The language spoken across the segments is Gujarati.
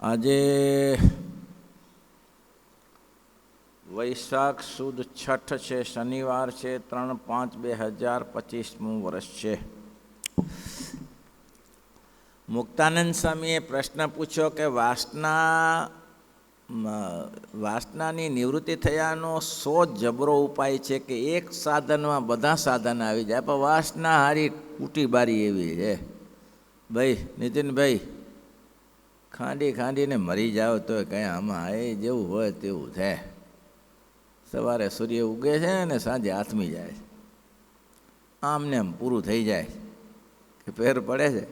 આજે વૈશાખ સુદ છઠ છે, શનિવાર છે, 3/5/2025 વર્ષ છે. મુક્તાનંદ સ્વામીએ પ્રશ્ન પૂછ્યો કે વાસનાની નિવૃત્તિ થયાનો સો જબરો ઉપાય છે કે એક સાધનમાં બધા સાધન આવી જાય, પણ વાસના હારી કૂટી બારી એવી છે. ભાઈ નીતિનભાઈ, ખાંડીને મરી જાઓ તો કંઈ આમાં એ જેવું હોય તેવું થાય. સવારે સૂર્ય ઉગે છે ને સાંજે આથમી જાય છે, આમને આમ પૂરું થઈ જાય કે ફેર પડે છે.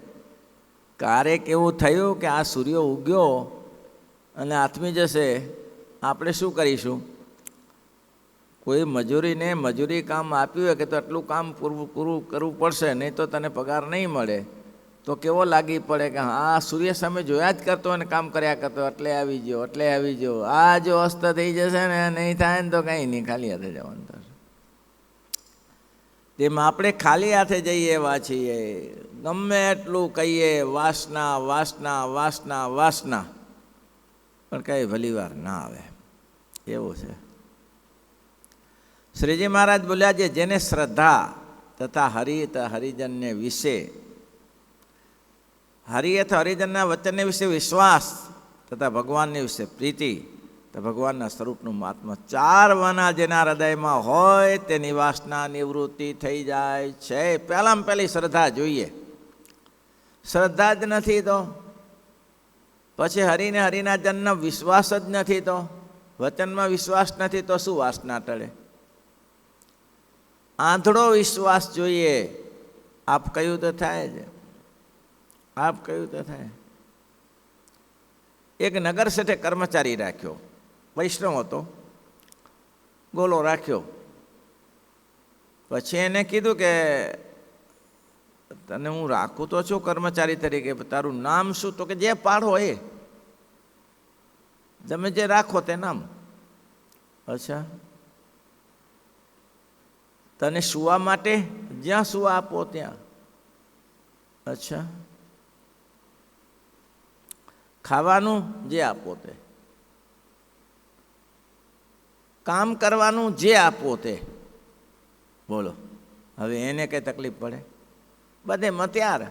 ક્યારેક એવું થયું કે આ સૂર્ય ઉગ્યો અને આથમી જશે, આપણે શું કરીશું? કોઈ મજૂરી કામ આપ્યું હોય કે તો આટલું કામ પૂરું કરવું પડશે, નહીં તો તને પગાર નહીં મળે. તો કેવો લાગી પડે કે હા, સૂર્ય સામે જોયા જ કરતો અને કામ કર્યા કરતો, એટલે આવી ગયો. આ જો અસ્ત થઈ જશે ને, નહીં થાય ને તો કંઈ નહીં, ખાલી હાથે જવાનું થશે. તેમાં આપણે ખાલી હાથે જઈએ એવા છીએ. ગમે એટલું કહીએ વાસના, પણ કંઈ ભલી વાર ના આવે એવું છે. શ્રીજી મહારાજ બોલ્યા છે, જેને શ્રદ્ધા તથા હરિજનને વિશે, હરિજનના વચનને વિશે વિશ્વાસ તથા ભગવાનને વિશે પ્રીતિ તથા ભગવાનના સ્વરૂપનું મહાત્મા, 4 વાના જેના હૃદયમાં હોય તેની વાસના નિવૃત્તિ થઈ જાય છે. પહેલામાં પહેલી શ્રદ્ધા જોઈએ. શ્રદ્ધા જ નથી તો પછી હરિને હરિના જનનો વિશ્વાસ જ નથી, તો વચનમાં વિશ્વાસ નથી તો શું વાસના ટળે? આંધળો વિશ્વાસ જોઈએ. આપ કહ્યું તો થાય જ, એક નગર શેઠે કર્મચારી રાખ્યો, વૈષ્ણવ હતો, ગોલો રાખ્યો. પછી એને કીધું કે તને હું રાખું તો છું કર્મચારી તરીકે, તારું નામ શું? તો કે જે પાડો એ, તમે જે રાખો તે નામ. અચ્છા, તને સુવા માટે જ્યાં સુવા આપો ત્યાં. અચ્છા, ખાવાનું જે આપો તે, કામ કરવાનું જે આપો તે. બોલો, હવે એને કઈ તકલીફ પડે? બધે મત્યાર.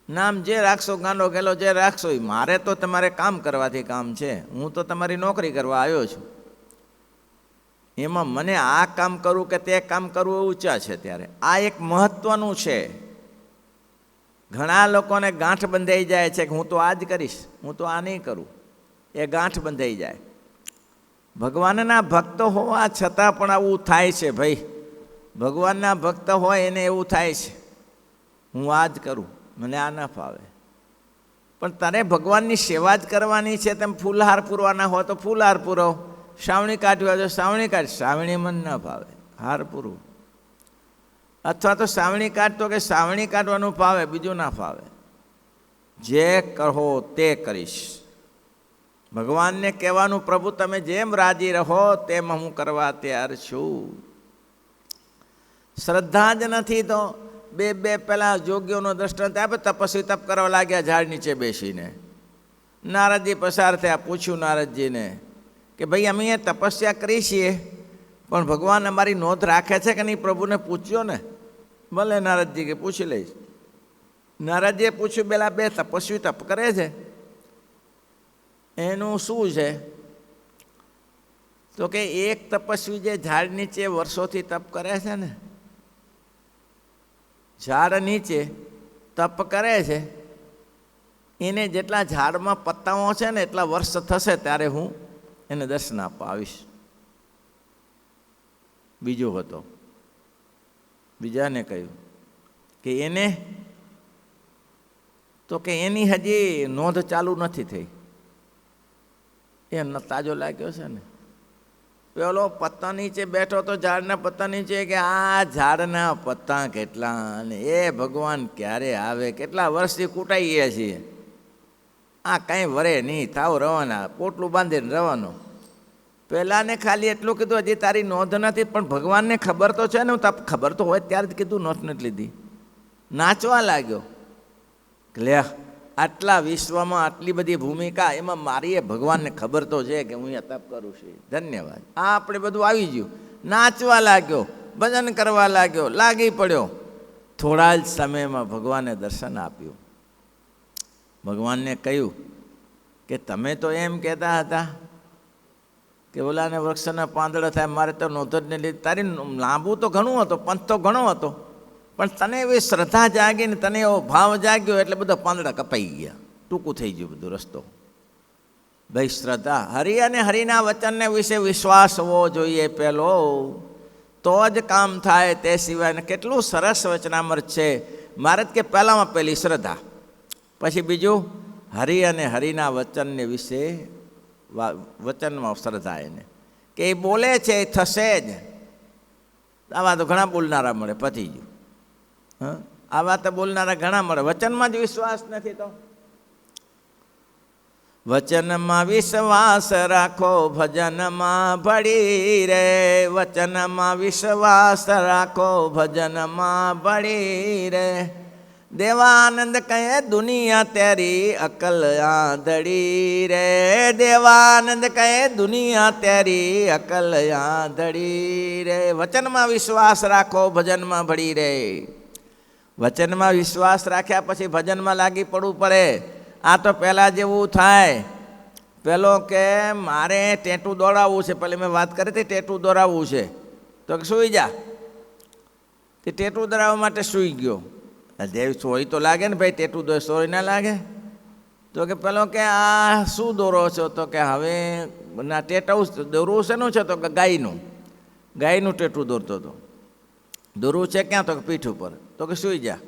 નામ જે રાખશો, ગાંડો ગેલો જે રાખશો, મારે તો તમારે કામ કરવાથી કામ છે. હું તો તમારી નોકરી કરવા આવ્યો છું. એમાં મને આ કામ કરવું કે તે કામ કરવું એવું ઊંચા છે. ત્યારે આ એક મહત્વનું છે. ઘણા લોકોને ગાંઠ બંધાઈ જાય છે કે હું તો આ જ કરીશ, હું તો આ નહીં કરું. એ ગાંઠ બંધાઈ જાય. ભગવાનના ભક્ત હોવા છતાં પણ આવું થાય છે. ભાઈ, ભગવાનના ભક્ત હોય એને એવું થાય છે, હું આ જ કરું, મને આ ન ફાવે. પણ તારે ભગવાનની સેવા જ કરવાની છે. તેમ ફૂલહાર પૂરવાના હોય તો ફૂલહાર પૂરો, સાવણી કાઢવી હોય તો સાવણી કાઢ. સાવણી મને ન ફાવે, હાર પૂરું. અથવા તો સાવણી કાઢતો કે સાવણી કાઢવાનું ફાવે, બીજું ના ફાવે. જે કહો તે કરીશ. ભગવાનને કહેવાનું, પ્રભુ તમે જેમ રાજી રહો તેમ હું કરવા તૈયાર છું. શ્રદ્ધા જ નથી તો બે પેલા જોગીઓનો દ્રષ્ટાંત આપે. તપસ્વી તપ કરવા લાગ્યા ઝાડ નીચે બેસીને. નારદજી પસાર થયા, પૂછ્યું નારદજીને કે ભાઈ અમે અહીંયા તપસ્યા કરી છીએ, પણ ભગવાન અમારી નોંધ રાખે છે કે નહીં? પ્રભુને પૂછ્યો ને? ભલે નારદજી કે પૂછી લઈશ. નારદજીએ પૂછ્યું, પેલા 2 તપસ્વી તપ કરે છે, એનું શું છે? તો કે એક તપસ્વી જે ઝાડ નીચે વર્ષોથી તપ કરે છે ને, ઝાડ નીચે તપ કરે છે, એને જેટલા ઝાડમાં પત્તાઓ છે ને એટલા વર્ષ થશે ત્યારે હું એને દર્શન આપવા આવીશ. બીજો હતો, બીજાને કહ્યું કે એને તો કે એની હજી નોંધ ચાલુ નથી થઈ. એ તાજો લાગ્યો છે ને. પેલો પત્તા નીચે બેઠો તો ઝાડના પત્તા નીચે કે આ ઝાડના પત્તા કેટલા, અને એ ભગવાન ક્યારે આવે? કેટલા વર્ષથી કૂટાઈએ છીએ, આ કાંઈ વરે નહીં, થાવ રવાના, પોટલું બાંધીને રવાનો. પહેલાંને ખાલી એટલું કીધું, હજી તારી નોંધ નથી. પણ ભગવાનને ખબર તો છે ને, હું ખબર તો હોય ત્યારે જ કીધું, નોંધ નથી લીધી. નાચવા લાગ્યો કે લે આટલા વિશ્વમાં આટલી બધી ભૂમિકા, એમાં મારી એ ભગવાનને ખબર તો છે કે હું અહીંયા તપ કરું છું. ધન્યવાદ. આ આપણે બધું આવી ગયું. નાચવા લાગ્યો, ભજન કરવા લાગ્યો, લાગી પડ્યો. થોડા જ સમયમાં ભગવાને દર્શન આપ્યું. ભગવાનને કહ્યું કે તમે તો એમ કહેતા હતા કે ઓલાને વૃક્ષના પાંદડા થાય, મારે તો નોંધ જ નહીં લીધી. તારી લાંબુ તો ઘણું હતો, પંથ તો ઘણો હતો, પણ તને એવી શ્રદ્ધા જાગી ને તને એવો ભાવ જાગ્યો એટલે બધા પાંદડા કપાઈ ગયા, ટૂંકું થઈ ગયું બધું રસ્તો. ભાઈ શ્રદ્ધા, હરિ અને હરિના વચનને વિશે વિશ્વાસ હોવો જોઈએ પહેલો, તો જ કામ થાય. તે સિવાય કેટલું સરસ વચનામૃત છે. મહારાજ કે પહેલામાં પહેલી શ્રદ્ધા, પછી બીજું હરિ અને હરિના વચનને વિશે વચનમાં શ્રદ્ધા. એને કે એ બોલે છે એ થશે જ. આવા તો ઘણા બોલનારા મળે, પતી ગયું. આવા તો બોલનારા ઘણા મળે, વચનમાં જ વિશ્વાસ નથી. તો વચનમાં વિશ્વાસ રાખો, ભજનમાં ભળી રે. વચનમાં વિશ્વાસ રાખો, ભજનમાં ભળી રે. દેવાનંદ કહે દુનિયા તેરી અકલ આંધળી રે. દેવાનંદ કહે દુનિયા તેરી અકલ આંધળી રે. વચનમાં વિશ્વાસ રાખો, ભજનમાં ભળી રે. વચનમાં વિશ્વાસ રાખ્યા પછી ભજનમાં લાગી પડવું પડે. આ તો પહેલાં જેવું થાય. પેલો કે મારે ટેટું દોડાવવું છે, પહેલાં મેં વાત કરી હતી ટેટું દોડાવવું છે, તો કે સૂઈ જા. તે ટેટું દોડાવવા માટે સૂઈ ગયો. દેવી સોરી તો લાગે ને ભાઈ, ટેટું દોરે સોરી ના લાગે? તો કે પેલો કે આ શું દોરો છો? તો કે હવે ના ટેટું દોરવું શેનું છે? તો કે ગાયનું. ગાયનું ટેટું દોરતો હતો. દોરવું છે ક્યાં? તો કે પીઠ ઉપર. તો કે સૂઈ જા.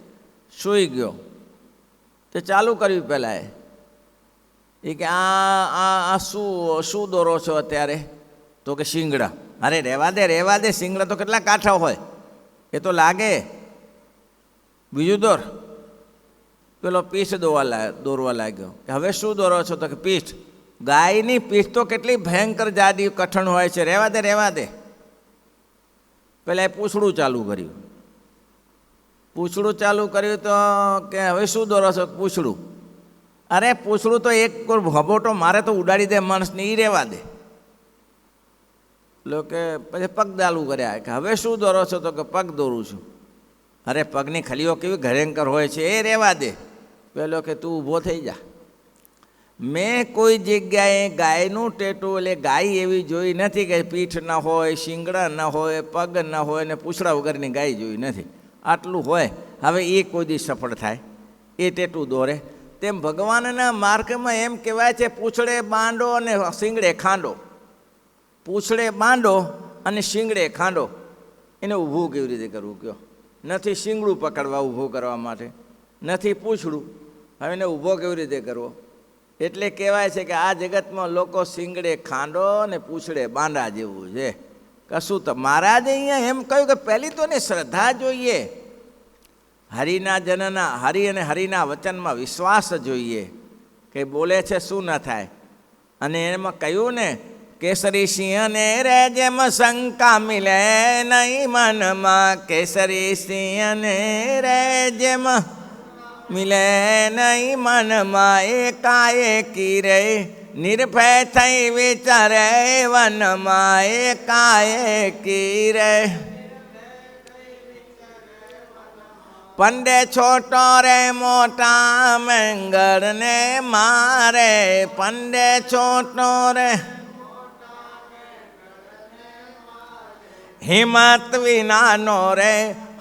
સૂઈ ગયો. તે ચાલુ કર્યું પહેલાં એ કે આ શું દોરો છો અત્યારે? તો કે શિંગડા. અરે રહેવા દે, રહેવા દે, શિંગડા તો કેટલા કાઠા હોય, એ તો લાગે. બીજું દોર. પેલો પીઠ દોરવા લાગ્યો. હવે શું દોરો છો? તો કે પીઠ. ગાયની પીઠ તો કેટલી ભયંકર જાડી કઠણ હોય છે, રહેવા દે, રહેવા દે. પેલા એ પૂંછડું ચાલુ કર્યું. પૂંછડું ચાલુ કર્યું તો કે હવે શું દોરો છો? પૂંછડું. અરે પૂંછડું તો એક ભબોટો મારે તો ઉડાડી દે માણસને, એ રહેવા દે. કે પછી પગ ચાલુ કર્યા કે હવે શું દોરો છો? તો કે પગ દોરું છું. અરે પગની ખલીઓ કેવી ભયંકર હોય છે, એ રહેવા દે. પેલો કે તું ઊભો થઈ જા. મેં કોઈ જગ્યાએ ગાયનું ટેટું, એટલે ગાય એવી જોઈ નથી કે પીઠ ન હોય, શિંગડા ન હોય, પગ ન હોય ને પૂંછડા વગરની ગાય જોઈ નથી. આટલું હોય. હવે એ કોઈ દી સફળ થાય? એ ટેટું દોરે. તેમ ભગવાનના માર્ગમાં એમ કહેવાય છે, પૂંછડે બાંડો અને શિંગડે ખાંડો. પૂંછડે બાંડો અને શિંગડે ખાંડો. એને ઊભું કેવી રીતે કરવું કયો? નથી શિંગડું પકડવા ઊભું કરવા માટે, નથી પૂંછડું. હવે એને ઊભો કેવી રીતે કરવો? એટલે કહેવાય છે કે આ જગતમાં લોકો શિંગડે ખાંડો ને પૂંછડે બાંડા જેવું છે. કશું તો મહારાજે અહીંયા એમ કહ્યું કે પહેલી તો ને શ્રદ્ધા જોઈએ, હરિના જનના, હરિ અને હરિના વચનમાં વિશ્વાસ જોઈએ કે બોલે છે શું ન થાય. અને એમાં કહ્યું ને, કેસરી સિંહને રે જેમ શંકા મિલે નહીં મનમાં. કેસરી સિંહને રે જેમ મિલે નહીં મનમાં. એકાએકી રે નિર્ભય થઈ વિચારે વનમાં. એકાએકી રે પંડે છોટો રે મોટા મેંગરને મારે. પંડે છોટો રે હિંમત વિનાનો રે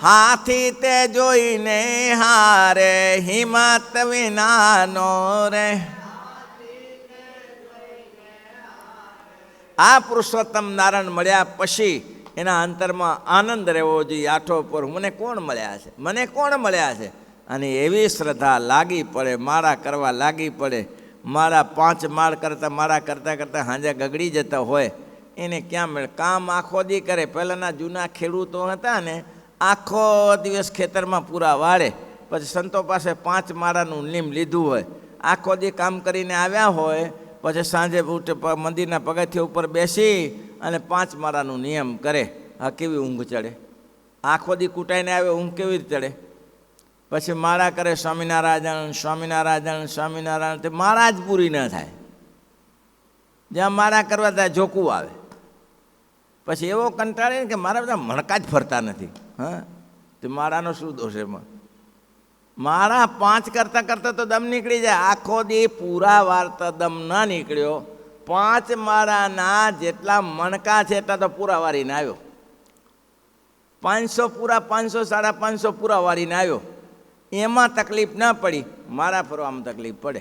હાથી તે જોઈને હારે. હિંમત વિનાનો રે. આ પુરુષોત્તમ નારાયણ મળ્યા પછી એના અંતરમાં આનંદ રહેવો જોઈએ. આઠો પર મને કોણ મળ્યા છે, મને કોણ મળ્યા છે. અને એવી શ્રદ્ધા લાગી પડે, માળા કરવા લાગી પડે. માળા 5 માળ કરતાં માળા કરતાં કરતાં હાંજે ગગડી જતા હોય એને ક્યાં મળે? કામ આખો દી કરે. પહેલાંના જૂના ખેડૂતો હતા ને, આખો દિવસ ખેતરમાં પૂરા વાળે, પછી સંતો પાસે 5 માળાનું નિયમ લીધું હોય, આખો દી કામ કરીને આવ્યા હોય, પછી સાંજે મંદિરના પગથિયા ઉપર બેસી અને 5 માળાનું નિયમ કરે. આ કેવી ઊંઘ ચડે? આખો દી કૂટાઈને આવે, ઊંઘ કેવી રીતે ચડે? પછી માળા કરે સ્વામિનારાયણ સ્વામિનારાયણ સ્વામિનારાયણ, તે માળા જ પૂરી ન થાય. જ્યાં માળા કરવા ત્યાં જોકું આવે. પછી એવો કંટાળે ને કે મારા બધા મણકા જ ફરતા નથી. હા, તે માળાનો શું દોષ એમાં? માળા 5 કરતાં કરતાં તો દમ નીકળી જાય. આખો દી પૂરા વારતા દમ ના નીકળ્યો. 5 માળાના જેટલા મણકા છે એટલા તો પૂરા વારીને આવ્યો. 500 પૂરા, 500, 550 પૂરા વારીને આવ્યો. એમાં તકલીફ ના પડી, માળા ફરવામાં તકલીફ પડે.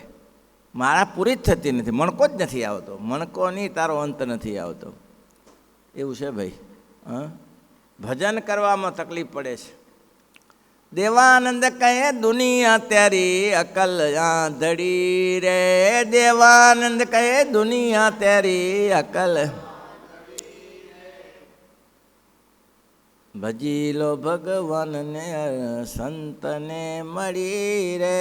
માળા પૂરી જ થતી નથી, મણકો જ નથી આવતો. મણકો નહીં, તારો અંત નથી આવતો. એવું છે ભાઈ. હા, ભજન કરવામાં તકલીફ પડે છે. દેવાનંદ કહે દુનિયા તેરી અકલ આંધળી રે. દેવાનંદ કહે દુનિયા તેરી અકલ. ભજી લો ભગવાનને સંતને મળી રે.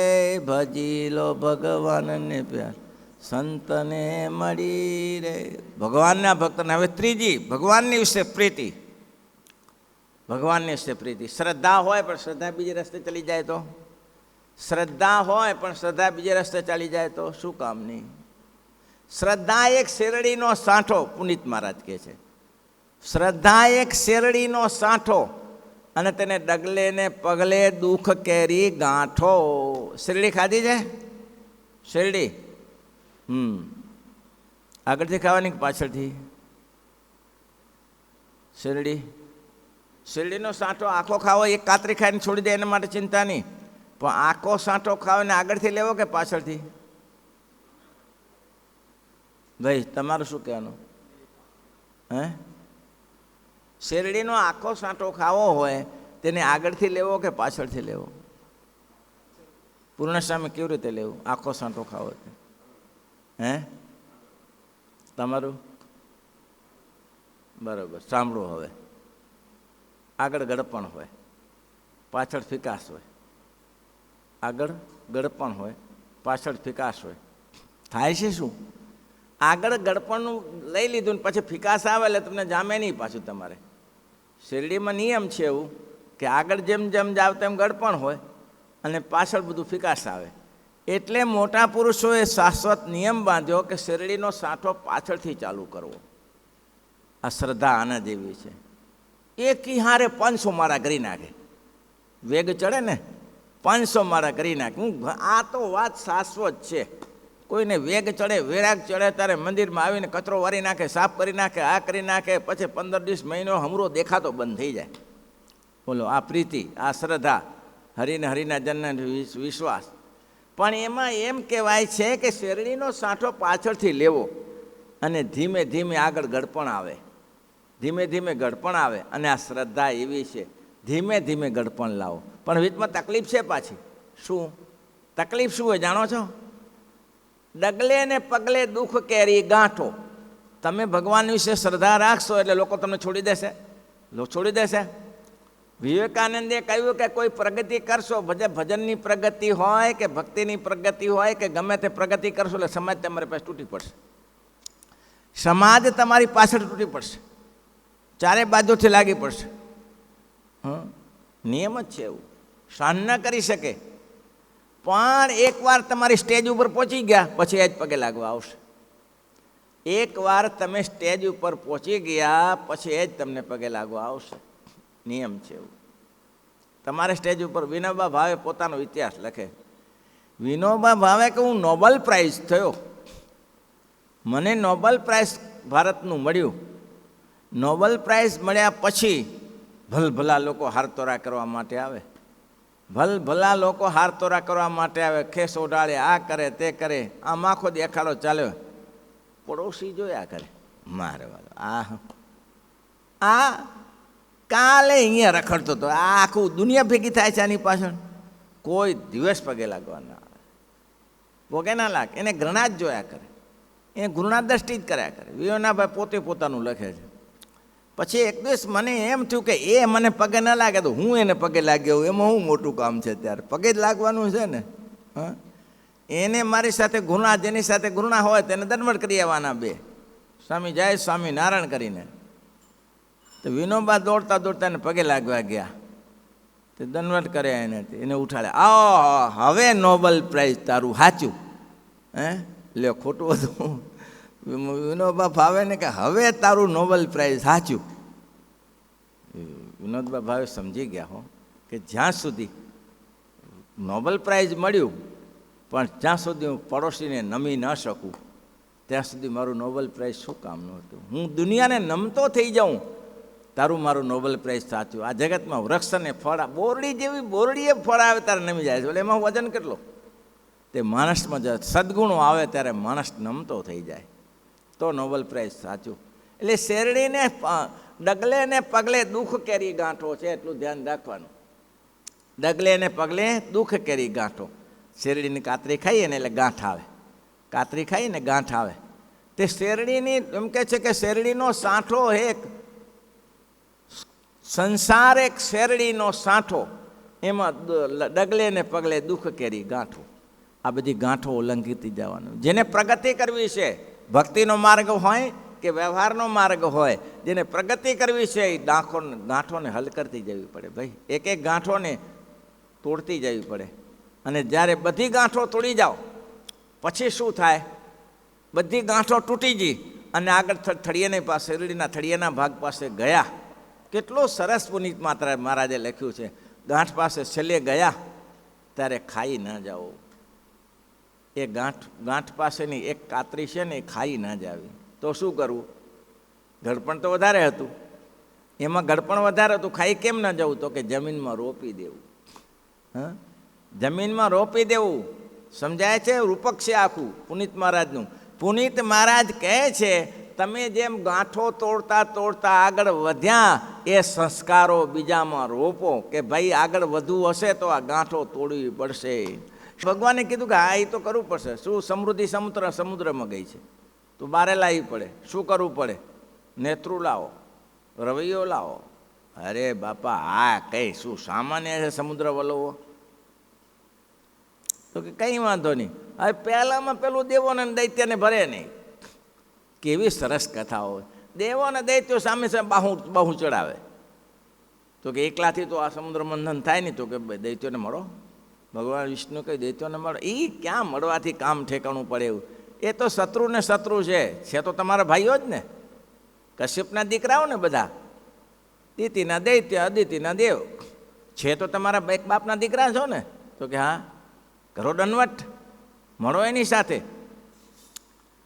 ભજી લો ભગવાનને પ્યાર સંતને મળી રે. ભગવાનના ભક્તને હવે ત્રીજી, ભગવાનની વિશે પ્રીતિ. ભગવાનની વિશે પ્રીતિ. શ્રદ્ધા હોય પણ શ્રદ્ધા બીજે રસ્તે ચલી જાય તો? શ્રદ્ધા હોય પણ શ્રદ્ધા બીજે રસ્તે ચાલી જાય તો શું કામની? શ્રદ્ધા એક શેરડીનો સાંઠો, પુનિત મહારાજ કહે છે. શ્રદ્ધા એક શેરડીનો સાંઠો, અને તેને ડગલે ને પગલે દુઃખ કેરી ગાંઠો. શેરડી ખાધી છે? શેરડી આગળથી ખાવાની પાછળથી? શેરડી, શેરડીનો સાંઠો આખો ખાવો, એક કાતરી ખાઈને છોડી દે એના માટે ચિંતા નહીં. પણ આખો સાંઠો ખાવો ને આગળથી લેવો કે પાછળથી? ભાઈ તમારું શું કહેવાનું? હે, શેરડીનો આખો સાંઠો ખાવો હોય તેને આગળથી લેવો કે પાછળથી લેવો? પૂર્ણ સામે કેવી રીતે લેવું આખો સાંઠો ખાવો? હે, તમારું બરાબર. સાંભળો હવે. આગળ ગળપણ હોય, પાછળ ફિકાસ હોય. આગળ ગળપણ હોય, પાછળ ફિકાસ હોય. થાય છે શું? આગળ ગળપણનું લઈ લીધું ને પછી ફિકાસ આવે એટલે તમને જામે નહીં પાછું. તમારે શેરડીમાં નિયમ છે એવું કે આગળ જેમ જેમ જાવ તેમ ગળપણ હોય અને પાછળ બધું ફિકાસ આવે. એટલે મોટા પુરુષોએ શાશ્વત નિયમ બાંધ્યો કે શેરડીનો સાંઠો પાછળથી ચાલુ કરવો. આ શ્રદ્ધા આના જેવી છે. એક હારે 500 માળા કરી નાખે, વેગ ચડે ને 500 માળા કરી નાખે. આ તો વાત શાશ્વત છે. કોઈને વેગ ચડે, વેરાગ ચડે ત્યારે મંદિરમાં આવીને કચરો વારી નાખે, સાફ કરી નાખે, આ કરી નાખે, પછી 15 દિવસ મહિનો હમરો દેખાતો બંધ થઈ જાય. બોલો, આ પ્રીતિ, આ શ્રદ્ધા, હરિને હરિના જનને વિશ્વાસ. પણ એમાં એમ કહેવાય છે કે શેરડીનો સાંઠો પાછળથી લેવો અને ધીમે ધીમે આગળ ગળપણ આવે. ધીમે ધીમે ગળપણ આવે. અને આ શ્રદ્ધા એવી છે, ધીમે ધીમે ગળપણ લાવો. પણ વીચમાં તકલીફ છે પાછી. શું તકલીફ શું હોય જાણો છો? ડગલે ને પગલે દુઃખ કેરી ગાંઠો. તમે ભગવાન વિશે શ્રદ્ધા રાખશો એટલે લોકો તમને છોડી દેશે. છોડી દેશે. વિવેકાનંદે કહ્યું કે કોઈ પ્રગતિ કરશો, ભજનની પ્રગતિ હોય કે ભક્તિની પ્રગતિ હોય કે ગમે તે પ્રગતિ કરશો એટલે સમાજ તમારી પાસે તૂટી પડશે. સમાજ તમારી પાછળ તૂટી પડશે, ચારે બાજુથી લાગી પડશે. નિયમ જ છે એવું. સહન ન કરી શકે. પણ એકવાર તમારી સ્ટેજ ઉપર પહોંચી ગયા પછી એ જ પગે લાગવા આવશે. એકવાર તમે સ્ટેજ ઉપર પહોંચી ગયા પછી એ જ તમને પગે લાગવા આવશે. નિયમ છે એવું. તમારે સ્ટેજ ઉપર વિનોબા ભાવે પોતાનો ઇતિહાસ લખે. વિનોબા ભાવે કે હું નોબેલ પ્રાઇઝ થયો, મને નોબેલ પ્રાઇઝ ભારતનું મળ્યું. નોબેલ પ્રાઇઝ મળ્યા પછી ભલભલા લોકો હારતોરા કરવા માટે આવે. ભલભલા લોકો હારતોરા કરવા માટે આવે, ખેસ ઓઢાડે, આ કરે તે કરે. આમ આખો દેખાડો ચાલ્યો. પડોશી જોયા કરે, મારે આ કાલે અહીંયા રખડતો હતો, આ આખું દુનિયા ભેગી થાય છે આની પાછળ. કોઈ દિવસ પગે લાગવાના આવે, પગે ના લાગે. એને ઘૃણા જ જોયા કરે, એને ઘૃણા દ્રષ્ટિ જ કર્યા કરે. વિયોનાભાઈ પોતે પોતાનું લખે છે. પછી એક દિવસ મને એમ થયું કે એ મને પગે ન લાગે તો હું એને પગે લાગ્યો, એમાં હું મોટું કામ છે. ત્યારે પગે જ લાગવાનું છે ને. હા, એને મારી સાથે ઘૃણા, જેની સાથે ઘૃણા હોય તેને દંડવત કરી આવવાના. બે સ્વામી જય સ્વામી નારાયણ કરીને. તો વિનોબા દોડતા દોડતા એને પગે લાગવા ગયા. તે દંડવટ કરે એને ઉઠાડે, આવો હવે નોબેલ પ્રાઇઝ તારું સાચું. હે લ્યો ખોટું હતું. વિનોબા ભાવે ને કે હવે તારું નોબેલ પ્રાઇઝ સાચું. વિનોદબા ભાવે સમજી ગયા હો કે જ્યાં સુધી નોબેલ પ્રાઇઝ મળ્યું પણ જ્યાં સુધી હું પડોશીને નમી ન શકું ત્યાં સુધી મારું નોબેલ પ્રાઇઝ શું કામનું હતું. હું દુનિયાને નમતો થઈ જાઉં તારું મારું નોબેલ પ્રાઇઝ સાચું. આ જગતમાં વૃક્ષ અને ફળ, બોરડી જેવી બોરડીએ ફળ આવે ત્યારે નમી જાય છે, એટલે એમાં વજન કેટલો. તે માણસમાં જ સદગુણો આવે ત્યારે માણસ નમતો થઈ જાય તો નોબેલ પ્રાઇઝ સાચું. એટલે શેરડીને ડગલે ને પગલે દુઃખ કેરી ગાંઠો છે, એટલું ધ્યાન રાખવાનું. ડગલે ને પગલે દુઃખ કેરી ગાંઠો. શેરડીની કાતરી ખાઈએ ને એટલે ગાંઠ આવે, કાતરી ખાઈએ ને ગાંઠ આવે. તે શેરડીની એમ કહે છે કે શેરડીનો સાંઠો એક સંસાર, એક શેરડીનો સાંઠો, એમાં ડગલે ને પગલે દુઃખ કેરી ગાંઠો. આ બધી ગાંઠો ઉલ્લંઘિત જવાનું. જેને પ્રગતિ કરવી છે, ભક્તિનો માર્ગ હોય કે વ્યવહારનો માર્ગ હોય, જેને પ્રગતિ કરવી છે એ ગાંઠોને હલ કરતી જવી પડે. ભાઈ એક એક ગાંઠોને તોડતી જવી પડે. અને જ્યારે બધી ગાંઠો તોડી જાઓ પછી શું થાય? બધી ગાંઠો તૂટી ગઈ અને આગળ થળિયાની પાસે, શેરડીના થળિયાના ભાગ પાસે ગયા. કેટલો સરસ પુનિત મહારાજે લખ્યું છે, ગાંઠ પાસે છેલ્લે ગયા ત્યારે ખાઈ ન જાઓ. એ ગાંઠ પાસેની એક કાતરી છે ને એ ખાઈ ન જાવી. તો શું કરવું? ગળપણ તો વધારે હતું, એમાં ગળપણ વધારે હતું, ખાઈ કેમ ન જવું? તો કે જમીનમાં રોપી દેવું. હા, જમીનમાં રોપી દેવું. સમજાય છે? રૂપક છે આખું પુનિત મહારાજનું. પુનિત મહારાજ કહે છે તમે જેમ ગાંઠો તોડતા તોડતા આગળ વધ્યા એ સંસ્કારો બીજામાં રોપો કે ભાઈ આગળ વધવું હશે તો આ ગાંઠો તોડવી પડશે. ભગવાને કીધું કે હા એ તો કરવું પડશે. શું? સમૃદ્ધિ સમુદ્રમાં ગઈ છે, તો બારે લાવવી પડે. શું કરવું પડે? નેત્રું લાવો, રવૈયો લાવો. અરે બાપા આ કઈ શું સામાન્ય છે સમુદ્ર વલોવો? તો કે કંઈ વાંધો નહીં, હવે પહેલામાં પેલું દેવો ને દૈત્યને ભરે નહીં. કેવી સરસ કથાઓ. દેવો ને દૈત્યો સામે બાહુ ચડાવે. તો કે એકલાથી તો આ સમુદ્ર મંથન થાય નહીં. તો કે દૈત્યોને મળો. ભગવાન વિષ્ણુ કહી દૈત્યોને મળો. એ ક્યાં મળવાથી કામ ઠેકાણું પડે એવું? એ તો શત્રુને શત્રુ છે તો તમારા ભાઈઓ જ ને. કશ્યપના દીકરાઓ ને બધા, દિતિના દૈત્ય, અદિતિના દેવ, છે તો તમારા એક બાપના દીકરા છો ને. તો કે હા, કરો દંડવટ, મળો એની સાથે.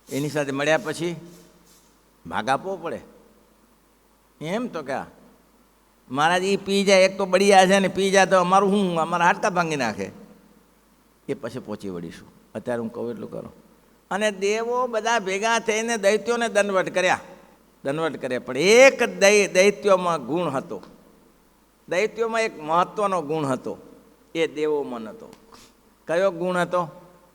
એની સાથે મળ્યા પછી ભાગ આપવો પડે. એમ તો કે મહારાજ એ પી જાય, એક તો બળિયા છે ને, પી જાય તો અમારું શું, અમારા હાડકા ભાંગી નાખે. એ પછી પહોંચી વળીશું. અત્યારે હું કહું એટલું કરો. અને દેવો બધા ભેગા થઈને દૈત્યોને દંડવટ કર્યા. પણ એક દૈત્યોમાં ગુણ હતો. દૈત્યોમાં એક મહત્વનો ગુણ હતો, એ દેવોમાં નહોતો. કયો ગુણ હતો?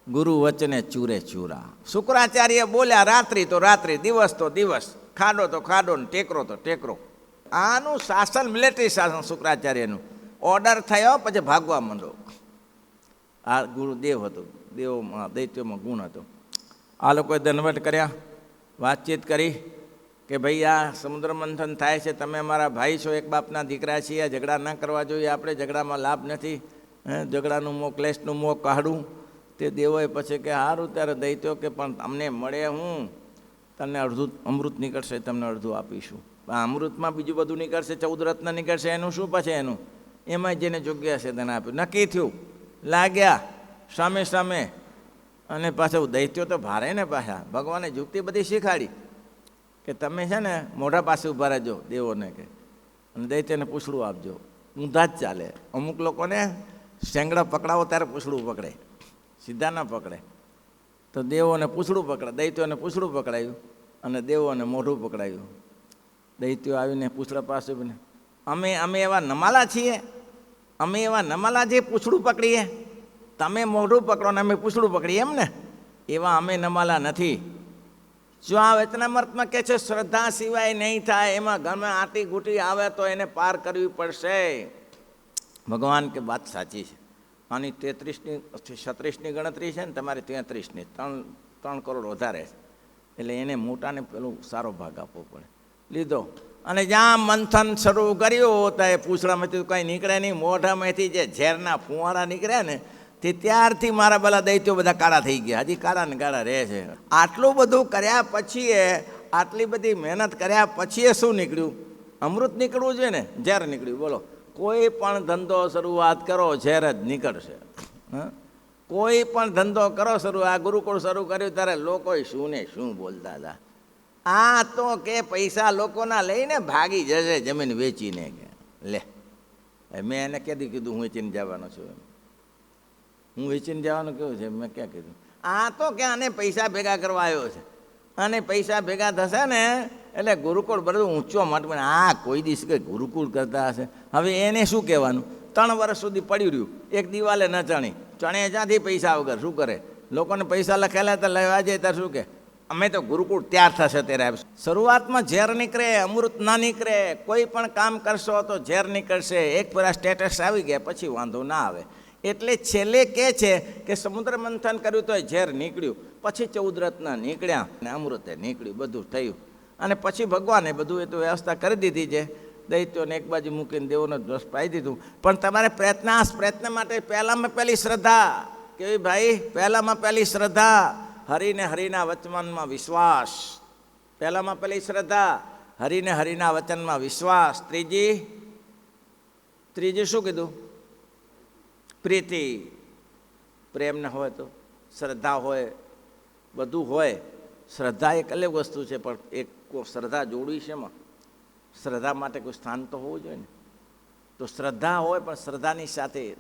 ગુરુ વચને ચૂરે ચૂરા. શુક્રાચાર્ય બોલ્યા રાત્રિ તો રાત્રિ, દિવસ તો દિવસ, ખાડો તો ખાડો ને ટેકરો તો ટેકરો. આનું શાસન, મિલિટરી શાસન શુક્રાચાર્યનું. ઓર્ડર થયો પછી ભાગવા માંડો. આ ગુરુદેવ હતો. દેવોમાં, દૈત્યોમાં ગુણ હતો. આ લોકોએ દંડવટ કર્યા, વાતચીત કરી કે ભાઈ આ સમુદ્ર મંથન થાય છે, તમે અમારા ભાઈ છો, એક બાપના દીકરા છીએ, ઝઘડા ન કરવા જોઈએ આપણે, ઝઘડામાં લાભ નથી. ઝઘડાનું મોં, ક્લેશનું મોં કાઢું. તે દેવોએ પછી કે સારું ત્યારે દૈત્યો કે પણ અમને મળે હું, તમને અડધું અમૃત નીકળશે, તમને અડધું આપીશું. આ અમૃતમાં બીજું બધું નીકળશે, 14 રત્ન નીકળશે, એનું શું પછી એનું? એમાં જેને યોગ્ય હશે તેને આપ્યું. નક્કી થયું, લાગ્યા સામે સામે. અને પાછું દૈત્યો તો ભારે ને પાછા. ભગવાને યુક્તિ બધી શીખાડી કે તમે છે ને મોઢા પાસે ઊભા રહેજો દેવોને કે, અને દૈત્યને પૂછડું આપજો. ઊંધા જ ચાલે. અમુક લોકોને શેંગડા પકડાવો ત્યારે પૂછડું પકડે, સીધા ના પકડે. તો દેવોને પૂછડું પકડે, દૈત્યોને પૂછડું પકડાયું અને દેવોને મોઢું પકડાયું. દૈત્યો આવીને પૂછડા પાસે અમે એવા નમાલા છીએ, અમે એવા નમાલા જે પૂછડું પકડીએ? તમે મોઢું પકડો ને અમે પૂછડું પકડીએ એમ ને? એવા અમે નમાલા નથી. જો આ વચનામૃતમાં કહે છે શ્રદ્ધા સિવાય નહીં થાય, એમાં ગમે આટી ઘૂંટી આવે તો એને પાર કરવી પડશે. ભગવાન કે વાત સાચી છે. આની 36ની ગણતરી છે ને, તમારે 33ની, 3 કરોડ વધારે છે. એટલે એને મોટાને પેલું સારો ભાગ આપવો પડે. લીધો. અને જ્યાં મંથન શરૂ કર્યું તો એ પૂંછડામાંથી કંઈ નીકળે નહીં, મોઢામાંથી જે ઝેરના ફુવારા નીકળ્યા ને તે ત્યારથી મારા પેલા દૈત્યો બધા કાળા થઈ ગયા, હજી કાળા ને કાળા રહે છે. આટલું બધું કર્યા પછી આટલી બધી મહેનત કર્યા પછી શું નીકળ્યું? અમૃત નીકળવું જોઈએ ને, ઝેર નીકળ્યું. બોલો, કોઈ પણ ધંધો શરૂઆત કરો ઝેર જ નીકળશે. કોઈ પણ ધંધો કરો શરૂ, આ ગુરુકુળ શરૂ કર્યું ત્યારે લોકો શું ને શું બોલતા હતા. આ તો કે પૈસા લોકોના લઈને ભાગી જશે જમીન વેચીને. કે લે, મેં એને ક્યાંથી કીધું હું વેચીને જવાનો છું? હું વેચીને જવાનું કેવું છે? મેં ક્યાં કીધું? આ તો કે આને પૈસા ભેગા કરવા આવ્યો છે, અને પૈસા ભેગા થશે ને એટલે ગુરુકુળ બધું ઊંચો મઠ. આ કોઈ દિવસ કંઈ ગુરુકુળ કરતા હશે. હવે એને શું કહેવાનું? 3 વર્ષ સુધી પડ્યું રહ્યું, એક દિવાલે ન ચણી, ચણે જ્યાંથી પૈસા વગર શું કરે? લોકોને પૈસા લખેલા તો લેવા જાય ત્યારે શું કે અમે તો ગુરુકુળ તૈયાર થશે ત્યારે. શરૂઆતમાં ઝેર નીકળે, અમૃત ના નીકળે. કોઈ પણ કામ કરશો તો ઝેર નીકળશે. એક પેલા સ્ટેટસ આવી ગયા પછી વાંધો ના આવે. એટલે છેલ્લે કહે છે કે સમુદ્ર મંથન કર્યું તો ઝેર નીકળ્યું, પછી 14 રત્ન નીકળ્યા અને અમૃતે નીકળ્યું, બધું થયું. અને પછી ભગવાને બધું એ તો વ્યવસ્થા કરી દીધી છે. દૈત્યોને એક બાજુ મૂકીને દેવોનો દોષ પાઈ દીધું. પણ તમારે પ્રયત્ન માટે પહેલામાં પહેલી શ્રદ્ધા કેવી ભાઈ? પહેલામાં પહેલી શ્રદ્ધા હરિને હરિના વચનમાં વિશ્વાસ. પહેલામાં પહેલી શ્રદ્ધા હરિને હરિના વચનમાં વિશ્વાસ. ત્રીજી શું કીધું? પ્રીતિ. પ્રેમ ન હોય તો શ્રદ્ધા હોય, બધું હોય. શ્રદ્ધા એક અલગ વસ્તુ છે, પણ એક શ્રદ્ધા જોડવી છે એમાં. શ્રદ્ધા માટે કોઈ સ્થાન તો હોવું જોઈએ ને. તો શ્રદ્ધા હોય પણ શ્રદ્ધાની સાથે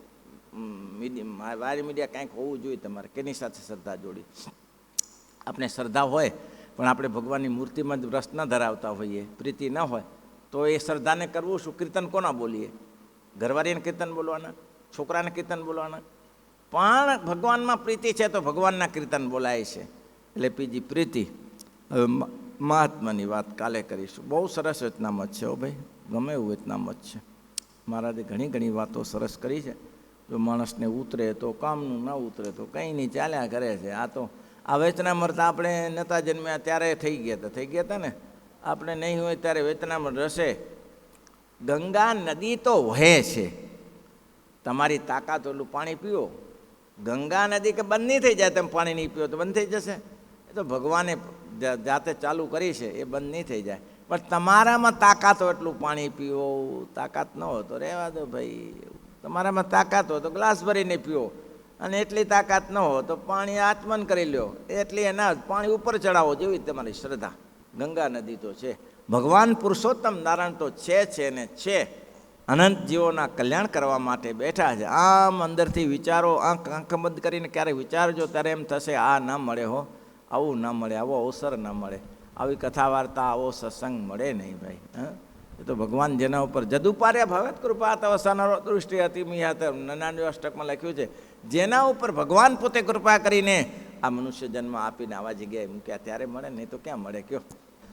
વારી મીડિયા કંઈક હોવું જોઈએ તમારે. કેની સાથે શ્રદ્ધા જોડી? આપણે શ્રદ્ધા હોય પણ આપણે ભગવાનની મૂર્તિમાં જ રસ ન ધરાવતા હોઈએ, પ્રીતિ ન હોય, તો એ શ્રદ્ધાને કરવું શું? કીર્તન કોના બોલીએ? ઘરવાળીને કીર્તન બોલવાના, છોકરાને કીર્તન બોલવાના. પણ ભગવાનમાં પ્રીતિ છે તો ભગવાનના કીર્તન બોલાય છે. એટલે બીજી પ્રીતિ. હવે મહાત્માની વાત કાલે કરીશું. બહુ સરસ વચનામત છે હો ભાઈ, ગમે એવું વચનામત છે. મહારાજે ઘણી વાતો સરસ કરી છે. જો માણસને ઉતરે તો કામનું, ના ઉતરે તો કંઈ નહીં, ચાલ્યા કરે છે. આ વચનામૃત આપણે નતા જન્મ્યા ત્યારે થઈ ગયા હતા ને. આપણે નહીં હોય ત્યારે વચનામૃત રસે. ગંગા નદી તો વહે છે, તમારી તાકાત એટલું પાણી પીવો. ગંગા નદી કે બંધ નહીં થઈ જાય, તમે પાણી નહીં પીવો તો બંધ થઈ જશે? એ તો ભગવાને જાતે ચાલુ કરી છે, એ બંધ નહીં થઈ જાય. પણ તમારામાં તાકાત હોય એટલું પાણી પીવો. તાકાત ન હોય તો રહેવા દો ભાઈ. તમારામાં તાકાત હોય તો ગ્લાસ ભરીને પીવો, અને એટલી તાકાત ન હોય તો પાણી આચમન કરી લ્યો. એટલી એના પાણી ઉપર ચડાવો, જેવી તમારી શ્રદ્ધા. ગંગા નદી તો છે. ભગવાન પુરુષોત્તમ નારાયણ તો છે ને છે. અનંત જીવોના કલ્યાણ કરવા માટે બેઠા છે. આમ અંદરથી વિચારો, આંખ બંધ કરીને ક્યારેક વિચારજો ત્યારે એમ થશે આ ના મળે હો, આવું ના મળે, આવો અવસર ના મળે, આવી કથા વાર્તા, આવો સત્સંગ મળે નહીં ભાઈ. એ તો ભગવાન જેના ઉપર જદુપાર્ય ભગત કૃપા તવસાનો દૃષ્ટિ હતી મિયાત 99 અષ્ટકમાં લખ્યું છે. જેના ઉપર ભગવાન પોતે કૃપા કરીને આ મનુષ્ય જન્મ આપીને આવા જગ્યાએ મૂક્યા ત્યારે મળે, નહીં તો ક્યાં મળે કયો?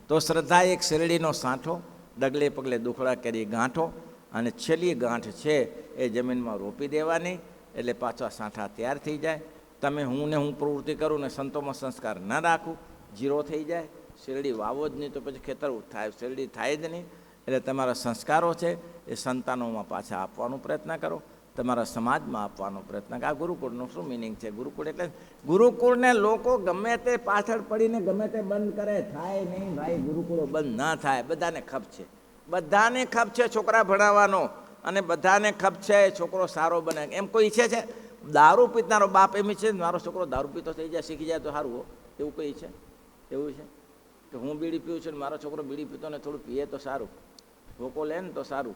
તો શ્રદ્ધા એક શેરડીનો સાંઠો, ડગલે પગલે દુખડા કરી ગાંઠો, અને છેલ્લી ગાંઠ છે એ જમીનમાં રોપી દેવાની. એટલે પાછા સાંઠા તૈયાર થઈ જાય. તમે હું પ્રવૃત્તિ કરું ને સંતોમાં સંસ્કાર ન રાખું, જીરો થઈ જાય. શેરડી વાવો જ નહીં તો પછી ખેતર થાય, શેરડી થાય જ નહીં. એટલે તમારા સંસ્કારો છે એ સંતાનોમાં પાછા આપવાનો પ્રયત્ન કરો, તમારા સમાજમાં આપવાનો પ્રયત્ન કરો. આ ગુરુકુળનું શું મિનિંગ છે? ગુરુકુળ એટલે ગુરુકુળને લોકો ગમે તે પાછળ પડીને ગમે તે બંધ કરે, થાય નહીં ભાઈ. ગુરુકુળો બંધ ના થાય. બધાને ખપ છે, બધાને ખપ છે છોકરા ભણાવવાનો, અને બધાને ખપ છે છોકરો સારો બને. એમ કોઈ ઈચ્છે છે? દારૂ પીનારો બાપ એમ છે મારો છોકરો દારૂ પીતો થઈ જાય, શીખી જાય તો સારું હો, એવું કોઈ છે? એવું છે કે હું બીડી પીવું છું ને મારો છોકરો બીડી પીતો ને થોડું પીએ તો સારું, હોકો લે ને તો સારું,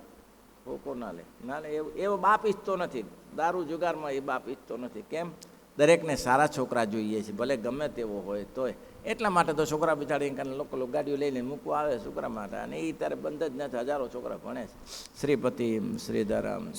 હોકો ના લે એવો બાપ ઈચ્છતો નથી. દારૂ જુગારમાં એ બાપ ઈચ્છતો નથી. કેમ? દરેકને સારા છોકરા જોઈએ છે, ભલે ગમે તેવો હોય તોય. એટલા માટે તો છોકરા બિચારીને કારણ લોકો ગાડીઓ લઈને મૂકવા આવે છોકરા માટે, અને એ ત્યારે બંધ જ નથી. હજારો છોકરા ભણે છે. શ્રીપતિ શ્રીધરમ.